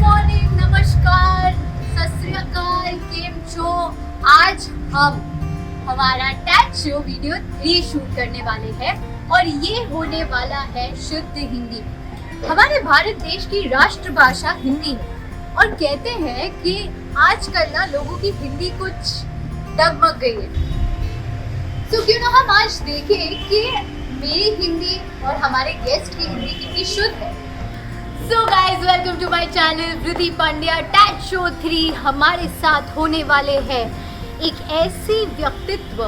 Morning, नमस्कार, सत श्री अकाल, केम छो। आज हम हमारा टैग शो वीडियो 3 शूट करने वाले हैं और ये होने वाला है शुद्ध हिंदी में। हमारे भारत देश की राष्ट्रभाषा हिंदी है और कहते हैं कि आजकल ना लोगों की हिंदी कुछ डगमग गई है। तो क्यों ना हम आज देखें कि मेरी हिंदी और हमारे गेस्ट की हिंदी कितनी शुद्ध है। So guys, welcome to my channel Vriddhi Pandya. Tag show 3 हमारे साथ होने वाले हैं एक ऐसी व्यक्तित्व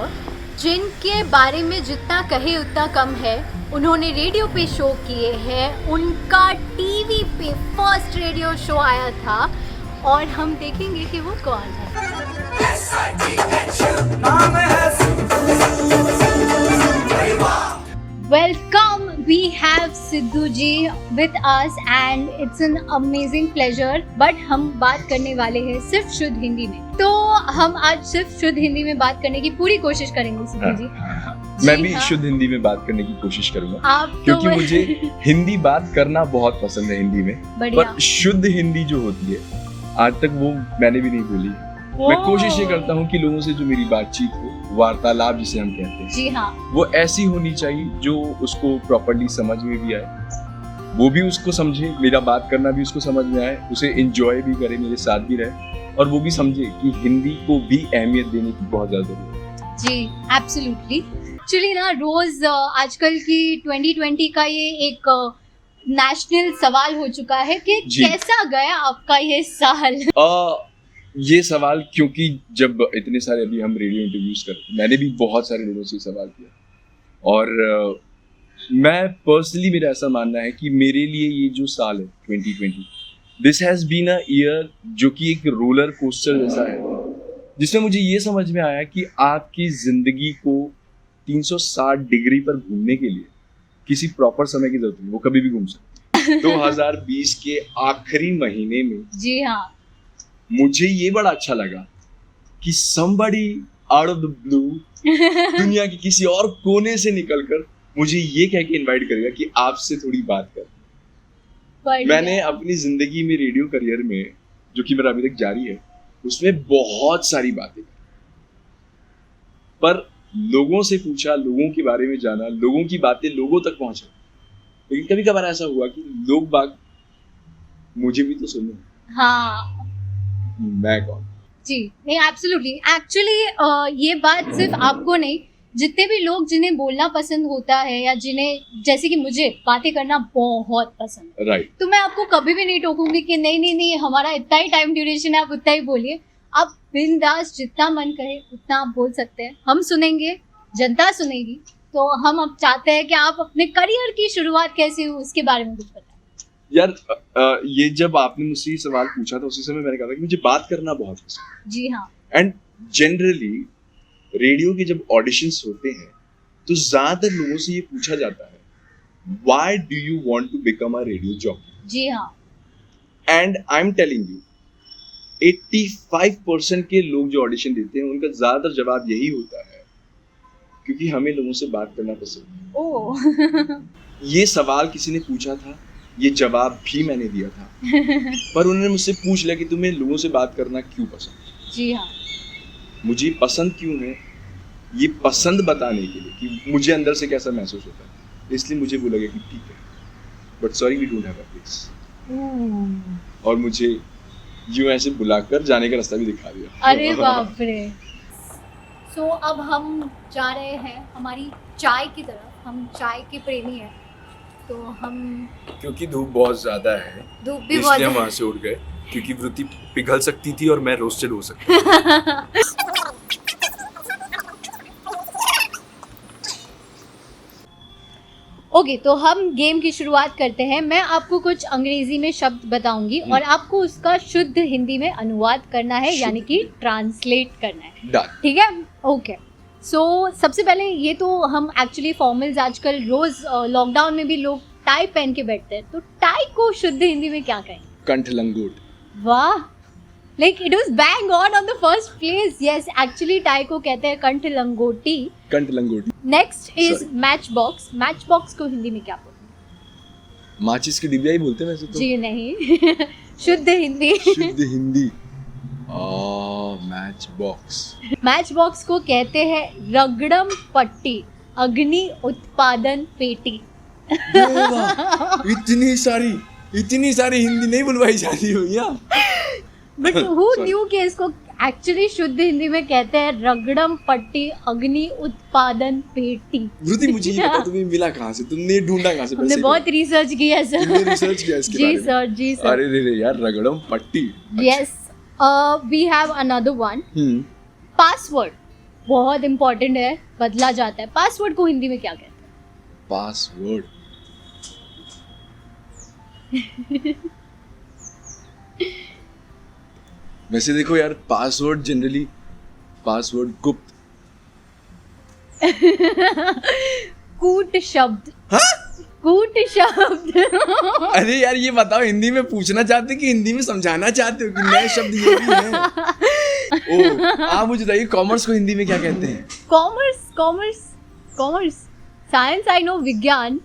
जिनके बारे में जितना कहे उतना कम है। उन्होंने रेडियो पे शो किए हैं, उनका टीवी पे फर्स्ट रेडियो शो आया था और हम देखेंगे कि वो कौन है। Welcome, we have Sidhu ji with us and it's an amazing pleasure। But हम बात करने वाले हैं सिर्फ शुद्ध हिंदी में, तो हम आज सिर्फ शुद्ध हिंदी में बात करने की पूरी कोशिश करेंगे सिद्धू जी। मैं भी शुद्ध हिंदी में बात करने की कोशिश करूंगा आप क्योंकि मुझे हिंदी बात करना बहुत पसंद है हिंदी में, पर शुद्ध हिंदी जो होती है आज तक वो मैंने भी नहीं बोली। मैं कोशिश ये करता हूँ कि लोगों से जो मेरी बातचीत हो, वार्तालाप जिसे हम कहते हैं, जी हाँ, वो ऐसी होनी चाहिए जो उसको प्रॉपर्ली समझ में भी आए, वो भी उसको समझे, मेरा बात करना भी उसको समझ में आए, उसे एंजॉय भी करे, मेरे साथ भी रहे और वो भी समझे कि हिंदी को भी अहमियत देने की बहुत ज्यादा जरूरत है। जी, एब्सोल्युटली। एक्चुअली ना रोज आजकल की 2020 का ये एक नेशनल सवाल हो चुका है कि कैसा गया आपका ये साल। ये सवाल, क्योंकि जब इतने सारे अभी हम रेडियो इंटरव्यूज करते, मैंने भी बहुत सारे लोगों से सवाल किया और मैं पर्सनली, मेरा ऐसा मानना है कि मेरे लिए ये जो साल है 2020, this has been a year जो कि एक रोलर कोस्टर जैसा है, जिसमें मुझे ये समझ में आया कि आपकी जिंदगी को 360 डिग्री पर घूमने के लिए किसी प्रॉपर समय की जरूरत नहीं, वो कभी भी घूम सकते हैं। 2020 के आखिरी महीने में, जी हाँ, मुझे ये बड़ा अच्छा लगा कि somebody out of the blue दुनिया के किसी और कोने से निकलकर मुझे ये कह के इनवाइट करेगा कि आपसे थोड़ी बात कर। मैंने अपनी जिंदगी में रेडियो करियर में, जो कि मेरा अभी तक जारी है, उसमें बहुत सारी बातें की, पर लोगों से पूछा, लोगों के बारे में जाना, लोगों की बातें लोगों तक पहुंचा, लेकिन कभी कभार ऐसा हुआ कि लोग बाग मुझे भी तो सुनो। हाँ, मैं कौन? जी नहीं, एब्सोल्युटली। एक्चुअली ये बात सिर्फ आपको नहीं, जितने भी लोग जिन्हें बोलना पसंद होता है या जिन्हें, जैसे कि मुझे बातें करना बहुत पसंद है, राइट, तो मैं आपको कभी भी नहीं टोकूंगी कि नहीं हमारा इतना ही टाइम ड्यूरेशन है, आप उतना ही बोलिए। आप बिंदास जितना मन करे उतना आप बोल सकते हैं, हम सुनेंगे, जनता सुनेगी। तो हम अब चाहते हैं कि आप अपने करियर की शुरुआत कैसे हुई उसके बारे में कुछ बताएं। यार, ये जब आपने मुझसे ये सवाल पूछा था उसी समय मैंने कहा था कि मुझे बात करना बहुत पसंद है। जी हाँ। एंड जनरली रेडियो के जब ऑडिशंस होते हैं तो ज्यादातर लोगों से ये पूछा जाता है, why do you want to become a radio jockey? जी हाँ। And I am telling you, 85% के लोग जो ऑडिशन देते हैं उनका ज्यादातर जवाब यही होता है, क्योंकि हमें लोगों से बात करना पसंद है। ओह। ये सवाल किसी ने पूछा था, ये जवाब भी मैंने दिया था, पर उन्होंने मुझसे पूछ लिया कि तुम्हें लोगों से बात करना क्यों पसंद है? जी हाँ। मुझे पसंद क्यों है, ये पसंद बताने के लिए कि मुझे अंदर से कैसा महसूस होता है, इसलिए मुझे वो लगा कि ठीक है, but sorry we don't have a place. और मुझे यूं ऐसे बुलाकर जाने का रास्ता भी दिखा दिया। अरे बाप रे। सो अब हम जा रहे हैं हमारी चाय की तरफ। हम चाय के प्रेमी हैं, तो हम, क्योंकि धूप बहुत ज्यादा है, धूप भी बहुत, इसलिए वहां से उड़ गए, क्योंकि वृत्ति पिघल सकती थी और मैं रोस्टेड हो सकता। ओके, तो हम गेम की शुरुआत करते हैं। मैं आपको कुछ अंग्रेजी में शब्द बताऊंगी और आपको उसका शुद्ध हिंदी में अनुवाद करना है, यानी कि ट्रांसलेट करना है। ठीक है? ओके। सो सबसे पहले ये तो हम एक्चुअली फॉर्मल्स आजकल रोज लॉकडाउन में भी लोग टाई पहन के बैठते हैं, तो टाई को शुद्ध हिंदी में क्या कहें? कंठ लंगोट। वाह, like it was bang on the first place. Yes, actually tie को कहते हैं कंठ लंगोटी। कंठ लंगोटी। Next is match box. Match box को हिंदी में क्या बोलते हैं? माचिस की डिबिया ही बोलते हैं वैसे तो। जी नहीं। शुद्ध हिंदी। शुद्ध Hindi. Match box. Match box को कहते हैं रगड़म पट्टी, अग्नि उत्पादन पेटी। इतनी सारी हिंदी नहीं बुलवाई जाती भैया। बट हु न्यू कि इसको एक्चुअली शुद्ध हिंदी में कहते हैं रगड़म पट्टी, अग्नि उत्पादन पेटी। श्रुति मुझे ये बता, तुम्हें मिला कहाँ से, तुमने ढूंढा कहाँ से? हमने बहुत रिसर्च किया है सर। तुमने रिसर्च किया इसके जी बारे में? सर, जी सर। अरे रे यार, रगड़म पट्टी। Yes, we have another one, password. बहुत इंपॉर्टेंट है, बदला जाता है। पासवर्ड को हिंदी में क्या कहते हैं? पासवर्ड। वैसे देखो यार, पासवर्ड जनरली पासवर्ड गुप्त। कूट शब्द। हाँ? कूट शब्द। अरे यार ये बताओ, हिंदी में पूछना चाहते हो कि हिंदी में समझाना चाहते हो कि नए शब्द ये भी हैं? ओह, आप मुझे बताइए, कॉमर्स को हिंदी में क्या कहते हैं? कॉमर्स। साइंस आई नो, विज्ञान।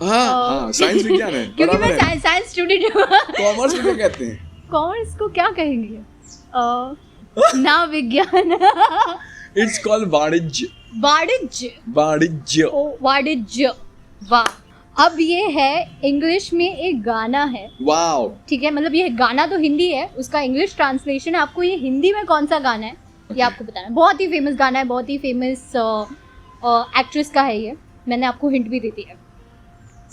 हाँ, साइंस विज्ञान है, क्योंकि बराबर मैं है। साइंस स्टूडेंट हूँ। कॉमर्स को क्या कहते हैं? कॉमर्स को क्या कहेंगे? ना विज्ञान। इट्स कॉल्ड वाणिज्य। वाणिज्य। वाणिज्य। वाह। अब ये है, इंग्लिश में एक गाना है। वाओ। ठीक है, मतलब ये गाना तो हिंदी है, उसका इंग्लिश ट्रांसलेशन है। आपको ये हिंदी में कौन सा गाना है ये आपको बताना है। बहुत ही फेमस गाना है, बहुत ही फेमस एक्ट्रेस का है ये। मैंने आपको हिंट भी दी थी है।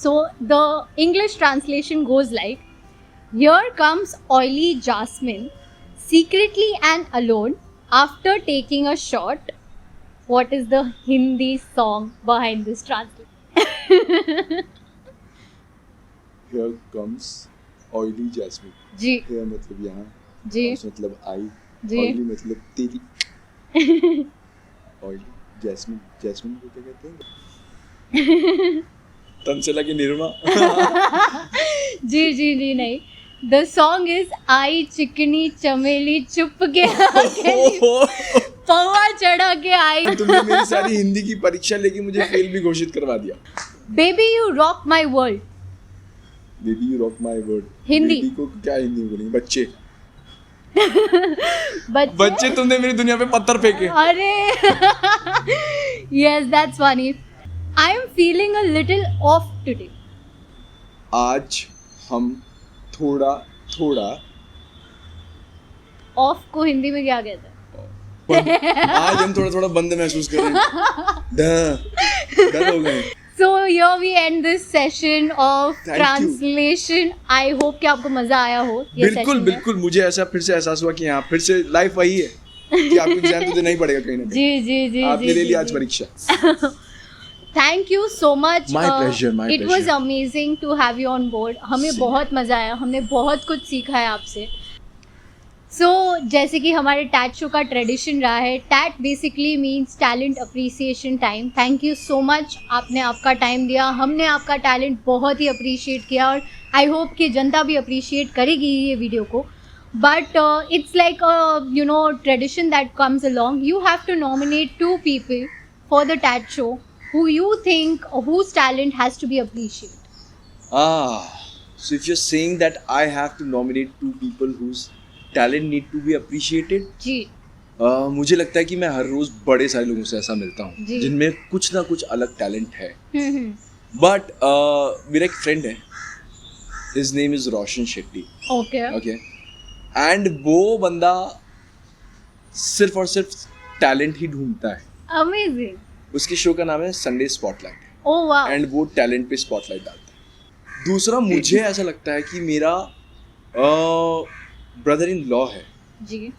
So the English translation goes like, here comes oily jasmine secretly and alone after taking a shot. What is the Hindi song behind this translation? Here comes oily jasmine. जी Here मतलब यहाँ, जी house मतलब आई, जी। oily मतलब तेरी। oily jasmine को क्या कहते हैं? तंचला की निरमा। जी नहीं। The song is आई चिकनी चमेली चुप के पौवा चढ़ा के आई। तुमने मेरी सारी हिंदी की परीक्षा लेके मुझे फेल भी घोषित करवा दिया। Baby you rock my world। Baby you rock my world। Hindi. Baby को क्या हिंदी में बोलेंगे? बच्चे। बच्चे तुमने मेरी दुनिया पे पत्थर फेंके। अरे yes, that's funny. I am feeling a little off today. आज हम थोड़ा ऑफ को हिंदी में क्या कहते हैं? आज हम थोड़ा बंद महसूस कर रहे हैं। डर हो गए। So here we end this session of Thank you. translation. I hope कि आपको मजा आया हो ये बिल्कुल session में। बिल्कुल, मुझे ऐसा फिर से एहसास हुआ कि हाँ, फिर से लाइफ वही है कि आपको एग्जाम तो देना ही पड़ेगा कहीं ना कहीं। जी आपने ले लिया आज जी। परीक्षा। Thank you so much. My pleasure, my It was pleasure. amazing to have you on board. हमें Same. बहुत मजा आया, हमने बहुत कुछ सीखा है आपसे। जैसे कि हमारे टैट शो का ट्रेडिशन रहा है, TAT basically means talent appreciation time. Thank you so much, आपने आपका टाइम दिया, हमने आपका टैलेंट बहुत ही अप्रिशिएट किया और आई होप कि जनता भी अप्रिशिएट करेगी ये वीडियो को। But it's like tradition that comes along. You have to nominate 2 people for the TAT show who you think whose talent has to be appreciated. So if you're saying that I have to nominate 2 people whose talent need to be appreciated, जी मुझे लगता है कि मैं हर रोज बड़े सारे लोगों से ऐसा मिलता हूँ जी। जिनमें कुछ ना कुछ अलग टैलेंट है। हम्म। बट मेरा एक फ्रेंड है, his name is Roshan Shetty. Okay okay, and वो बंदा सिर्फ और सिर्फ टैलेंट ही ढूंढता है। अमेजिंग। उसके शो का नाम है संडे स्पॉटलाइट, ओह वाह। एंड वो टैलेंट पे स्पॉटलाइट डालता है। दूसरा, मुझे ऐसा लगता है कि मेरा ब्रदर इन लॉ है, जी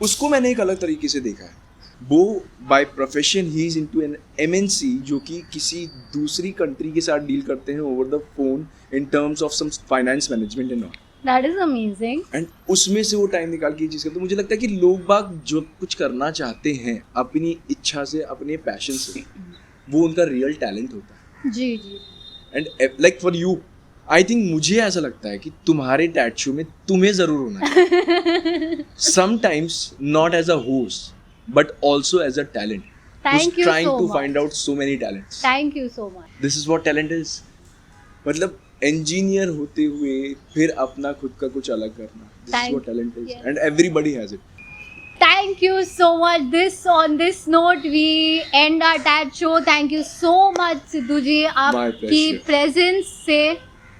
उसको मैंने एक अलग तरीके से देखा है। वो by profession he is into an MNC, जो कि किसी दूसरी कंट्री के साथ डील करते हैं over the phone in terms of some finance management and all. That is amazing. And उसमें से वो टाइम निकाल के ये चीज़ करते। तो मुझे लगता है कि लोग बाग जो कुछ करना चाहते हैं अपनी इच्छा से, अपने पैशन से, वो उनका रियल टैलेंट होता है। जी जी। And like for you, I think मुझे ऐसा लगता है कि तुम्हारे टैट शो में तुम्हें जरूर होना है। Sometimes not as a host but also as a talent, Thank you trying so to much. find out so many talents. Thank you so much. This is what talent is. मतलब engineer होते हुए फिर अपना खुद का कुछ अलग करना, this is Thank- what talent is yes. And everybody has it. Thank you so much. On this note we end our TAT show. Thank you so much Sidhu ji, आपकी pleasure. प्रेजेंस से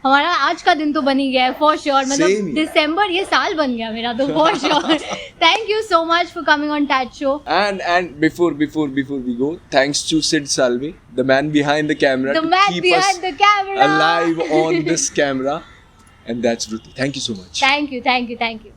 हमारा आज का दिन तो बन ही गया है फॉर श्योर. Same मतलब here. दिसंबर ये साल बन गया मेरा तो for sure. Thank you so much for coming on TAT show. And before we go, thanks to Sid Salve, the man behind the camera, The to man keep behind us the camera. alive on this camera, and that's Vruti. Thank you so much. Thank you.